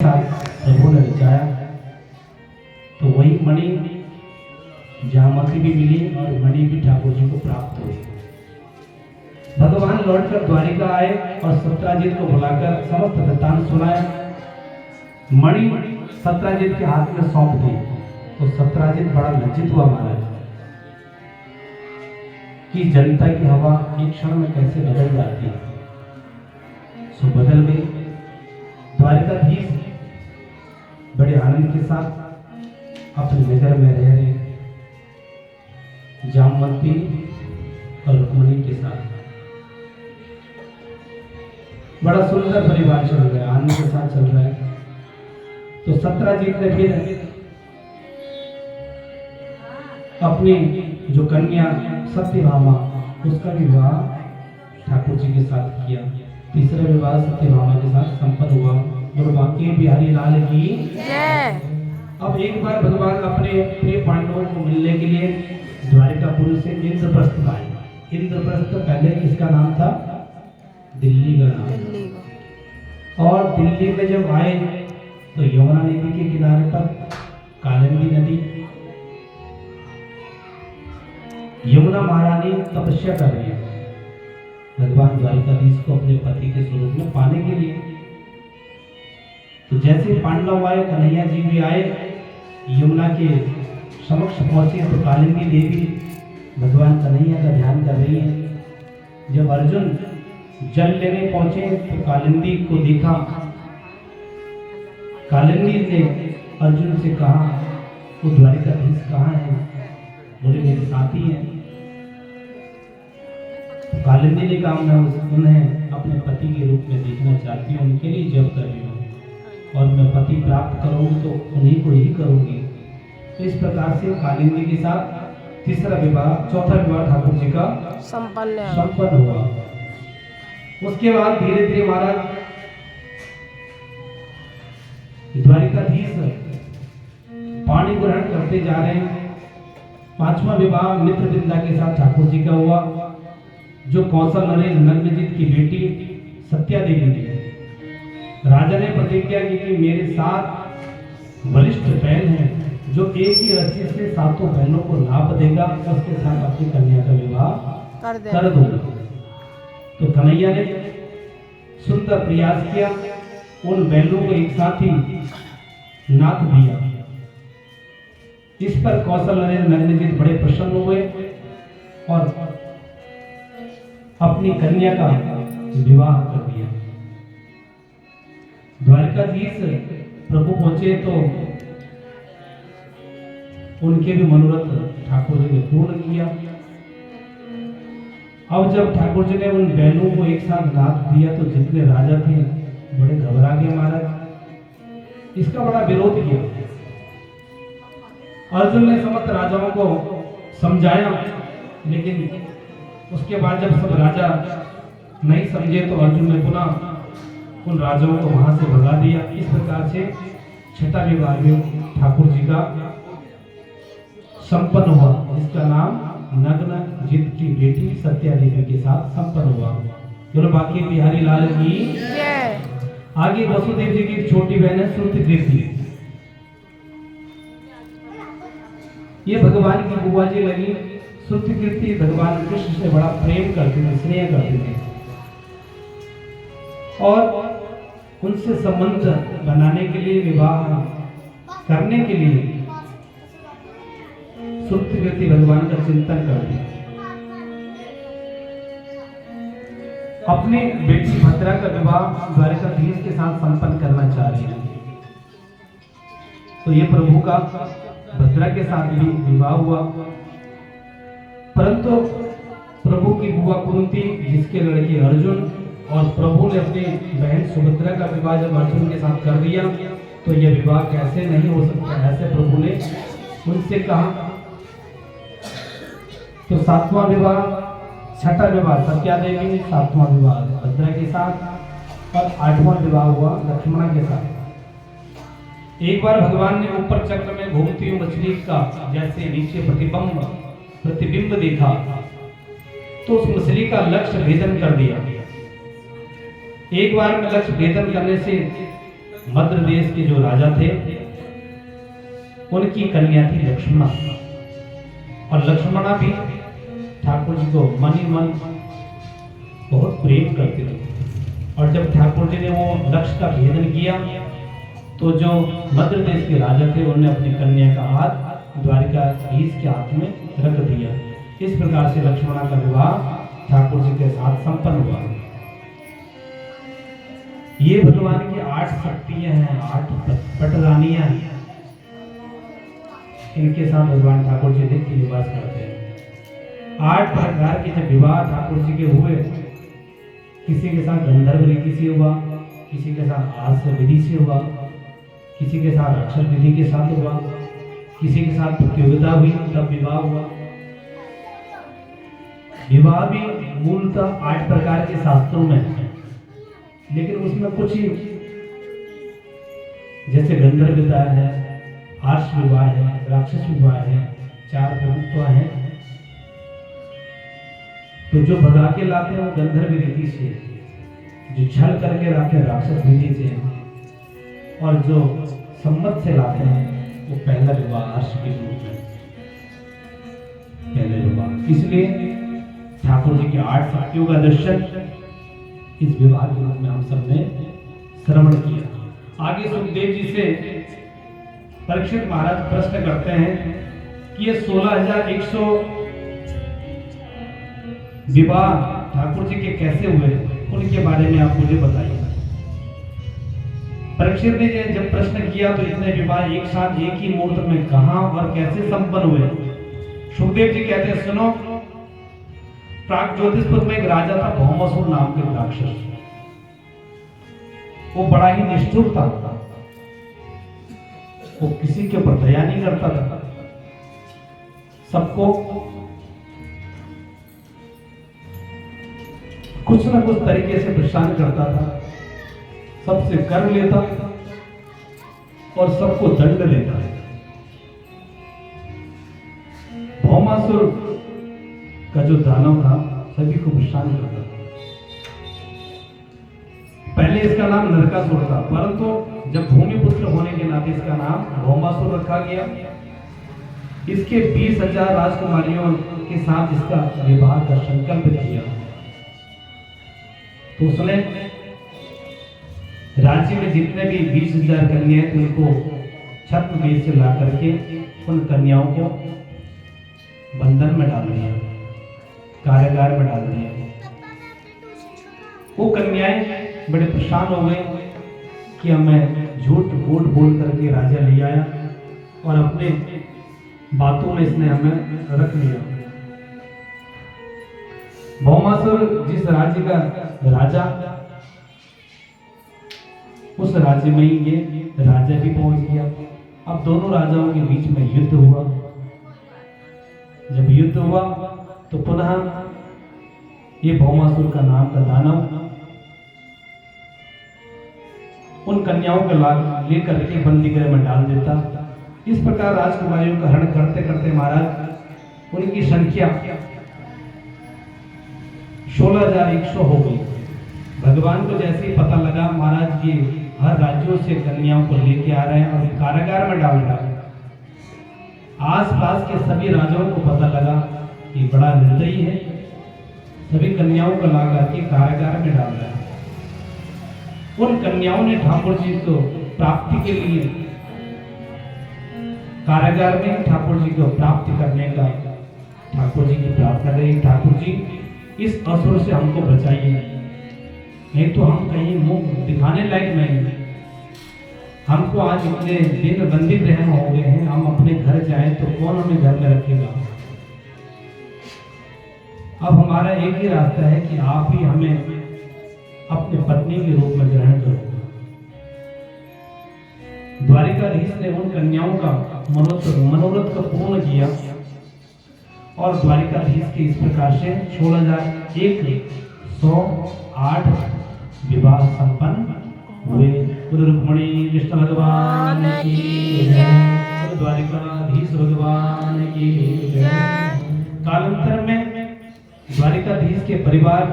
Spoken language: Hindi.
साथ प्रभु ने रचाया। तो वही मणि जामवंती भी मिली और मणि भी ठाकुर जी को प्राप्त हुई। भगवान लौटकर द्वारिका आए और सत्राजित को बुलाकर समस्त वृत्तांत सुनाया। मणि सत्राजित के हाथ में सौंप दी तो सत्राजित बड़ा लज्जित हुआ महाराज कि जनता की हवा एक क्षण में कैसे बदल जाती है। सो बदल गई। द्वारिकाधीश बड़े आनंद के साथ अपने नगर में रह रहे, जामवंती और रुक्मिणी के साथ बड़ा सुंदर परिवार चल रहा है, आनंद के साथ चल रहा है। तो सत्राजित ने फिर अपनी जो कन्या सत्यभामा उसका विवाह ठाकुर जी के साथ किया। तीसरा विवाह सत्यभामा के साथ संपन्न हुआ। और बाकी बिहारी लाल की अब एक बार भगवान अपने प्रिय पांडवों को मिलने के लिए द्वारिकापुरी से इंद्रप्रस्थ आए। इंद्रप्रस्थ पहले किसका नाम था? दिल्ली का नाम। और दिल्ली में जब आए तो यमुना नदी के किनारे पर कालिंदी नदी, यमुना महारानी तपस्या कर रही है भगवान द्वारिकाधीश को अपने पति के स्वरूप में पाने के लिए। तो जैसे पांडव आए, कन्हैया जी भी आए, यमुना के समक्ष पहुंचे तो कालिंदी देवी भगवान कन्हैया का ध्यान कर रही है। जब अर्जुन जल लेने पहुंचे तो कालिंदी को देखा। कालिंदी ने अर्जुन से कहा, वो द्वारिकाधीश कहाँ है? बोले मेरे साथी हैं। तो कालिंदी ने कहा, मैं उन्हें अपने पति के रूप में देखना चाहती हूँ, उनके लिए जप कर रही हूँ और मैं पति प्राप्त करूँगी तो उन्हीं को ही करूँगी। तो इस प्रकार से कालिंदी के साथ तीसरा विवाह, चौथा विवाह ठाकुर जी का संपन्न हुआ। उसके बाद धीरे धीरे महाराज द्वारिकाधीश पाणी ग्रहण करते जा रहे हैं। पांचवा विवाह मित्रविंदा के साथ ठाकुर जी का हुआ, जो कौशल नरेश नग्नजित की बेटी सत्या देवी थी। राजा ने प्रतिज्ञा की कि मेरे 7 बलिष्ठ बैल हैं, जो एक ही रस्सी से 7 बहनों को लाभ देगा, उसके साथ अपनी कन्या का विवाह कर दूंगा। तो कन्हैया ने सुंदर प्रयास किया, उन बैलों को एक साथ ही नाथ दिया। इस पर कौशल नरेश नग्नजित बड़े प्रसन्न हुए और अपनी कन्या का विवाह कर दिया। द्वारिकाधीश प्रभु पहुंचे तो उनके भी मनोरथ ठाकुर जी ने पूर्ण किया। अब जब ठाकुर जी ने उन बैलों को एक साथ नाथ दिया तो जितने राजा थे बड़े घबरा गए महाराज। इसका बड़ा विरोध किया। अर्जुन ने समस्त राजाओं को समझाया, लेकिन उसके बाद जब सब राजा नहीं समझे तो अर्जुन ने पुनः उन राजाओं को वहां से भगा दिया। इस प्रकार से छठा विवाह में ठाकुर जी का संपन्न हुआ, जिसका नाम नग्नजित की बेटी सत्या देवी के साथ संपन्न हुआ। चलो बाकी बिहारी लाल की। आगे वसुदेव जी की छोटी बहन है श्रुतकीर्ति। ये भगवान की बुआ जी लगी। श्रुतकीर्ति भगवान कृष्ण से बड़ा प्रेम करते थे, स्नेह करते थे और उनसे संबंध बनाने के लिए, विवाह करने के लिए श्रुतकीर्ति भगवान का चिंतन करती। अपनी बेटी भद्रा का विवाह द्वारिकाधीश के साथ संपन्न करना चाह रही है। तो ये प्रभु का भद्रा के साथ भी विवाह हुआ, परंतु प्रभु की बुआ कुंती, जिसके लड़के अर्जुन, और प्रभु ने अपनी बहन सुभद्रा का विवाह जब अर्जुन के साथ कर दिया तो यह विवाह कैसे नहीं हो सकता, ऐसे प्रभु ने उनसे कहा। तो 7वां विवाह, छठा विवाह सत्या देवी, 7वां विवाह भद्रा के साथ और 8वां विवाह हुआ लक्ष्मणा के साथ। एक बार भगवान ने ऊपर चक्र में घूमती हुई मछली का जैसे नीचे प्रतिबिंब देखा तो उस मछली का लक्ष्य भेदन कर दिया। एक बार में लक्ष्य भेदन करने से मद्र देश के जो राजा थे उनकी कन्या थी लक्ष्मणा, और लक्ष्मणा भी ठाकुर जी को मन ही मन बहुत प्रेम करती थी। और जब ठाकुर जी ने वो लक्ष्य का भेदन किया तो जो मद्र देश के राजा थे उन्होंने अपनी कन्या का हाथ द्वारिकाधीश के हाथ में रख दिया। इस प्रकार से लक्ष्मणा का विवाह ठाकुर जी के साथ संपन्न हुआ। ये भगवान की 8 शक्तियां हैं, 8 पटरानियां हैं। इनके साथ भगवान ठाकुर जी नित्य निवास करते हैं। 8 प्रकार के जब विवाह ठाकुर जी के हुए, किसी के साथ गंधर्व रीति से हुआ, किसी के साथ आस विधि से हुआ, किसी के साथ अक्षर विधि के साथ हुआ, किसी के साथ प्रतियोगिता हुई तब विवाह हुआ। विवाह भी मूलतः 8 प्रकार के शास्त्रों में है, लेकिन उसमें कुछ ही जैसे गंधर्व विवाह है, आर्ष विवाह है, राक्षस विवाह है, 4 प्रभुत्व है। तो जो भगा के लाते हैं वो गंधर्व रीति से, जो छल करके लाते हैं राक्षस विधि से, और जो सम्मत से लाते हैं वो पहला विवाह आर्ष के रूप में पहले विवाह। इसलिए ठाकुर जी की 8 शक्तियों का दर्शन इस विवाह के रूप में हम सबने श्रवण किया। आगे सुखदेव जी से परीक्षित महाराज प्रश्न करते हैं कि ये 16,100 विवाह ठाकुर जी के कैसे हुए, उनके बारे में आप मुझे बताइए। परीक्षित ने जब प्रश्न किया तो इतने विवाह एक साथ एक ही मुहूर्त में कहां और कैसे संपन्न हुए। सुखदेव जी कहते हैं, सुनो, प्राग ज्योतिषपुर में एक राजा था भौमासुर नाम के राक्षस। वो बड़ा ही निष्ठुर था, वो किसी के ऊपर दया नहीं करता था, सबको कुछ ना कुछ तरीके से परेशान करता था, सबसे कर लेता और सबको दंड देता। भौमासुर का जो दानव था सभी को परेशान करता था। पहले इसका नाम नरकासुर था, परंतु जब भूमिपुत्र होने के नाते इसका नाम भौमासुर रखा गया। इसके 20,000 राजकुमारियों के साथ इसका विवाह का संकल्प किया। तो उसने राज्य में जितने भी 20,000 कन्याएं थी उनको छद्म से ला करके उन कन्याओं को बंधन में डाल दिया, कारागार में डाल दिया। वो कन्याएं बड़े परेशान हो गए कि मैं झूठ मूठ बोल करके राजा ले आया और अपने बातों में इसने हमें रख लिया। भौमासुर जिस राज्य का राजा, उस राज्य में ही ये राजा भी पहुंच गया। अब दोनों राजाओं के बीच में युद्ध हुआ। जब युद्ध हुआ तो पुनः ये भौमासुर का नाम का दानव उन कन्याओं को लेकर के बंदी गृह में डाल देता। इस प्रकार राजकुमारियों का हरण करते करते महाराज उनकी संख्या 16,100 हो गई। भगवान को जैसे ही पता लगा महाराज ये हर राज्यों से कन्याओं को लेके आ रहे हैं और कारागार में डाल रहा है, आसपास के सभी राजाओं को पता लगा कि बड़ा निर्दयी है, सभी कन्याओं को ला करके कारागार में डाल रहा है। उन कन्याओं ने ठाकुर जी को प्राप्ति के लिए कारागार में ठाकुर जी को प्राप्त करने का ठाकुर जी की प्रार्थना करी, ठाकुर जी इस असुर से हमको बचाइए, नहीं तो हम कहीं मुंह दिखाने लायक नहीं। हमको आज इतने दिन बंदी गृह में हो गए हैं, हम अपने घर जाएं तो कौन हमें घर में रखेगा। अब हमारा एक ही रास्ता है कि आप ही हमें अपने पत्नी के रूप में ग्रहण करो। द्वारिकाधीश ने उन कन्याओं का मनोरथ को पूर्ण किया और द्वारिकाधीश के इस प्रकार से 16,108 विवाह संपन्न हुए। रुक्मणी कृष्ण भगवान की जय, द्वारिकाधीश भगवान की जय। कालांतर में द्वारिकाधीश के परिवार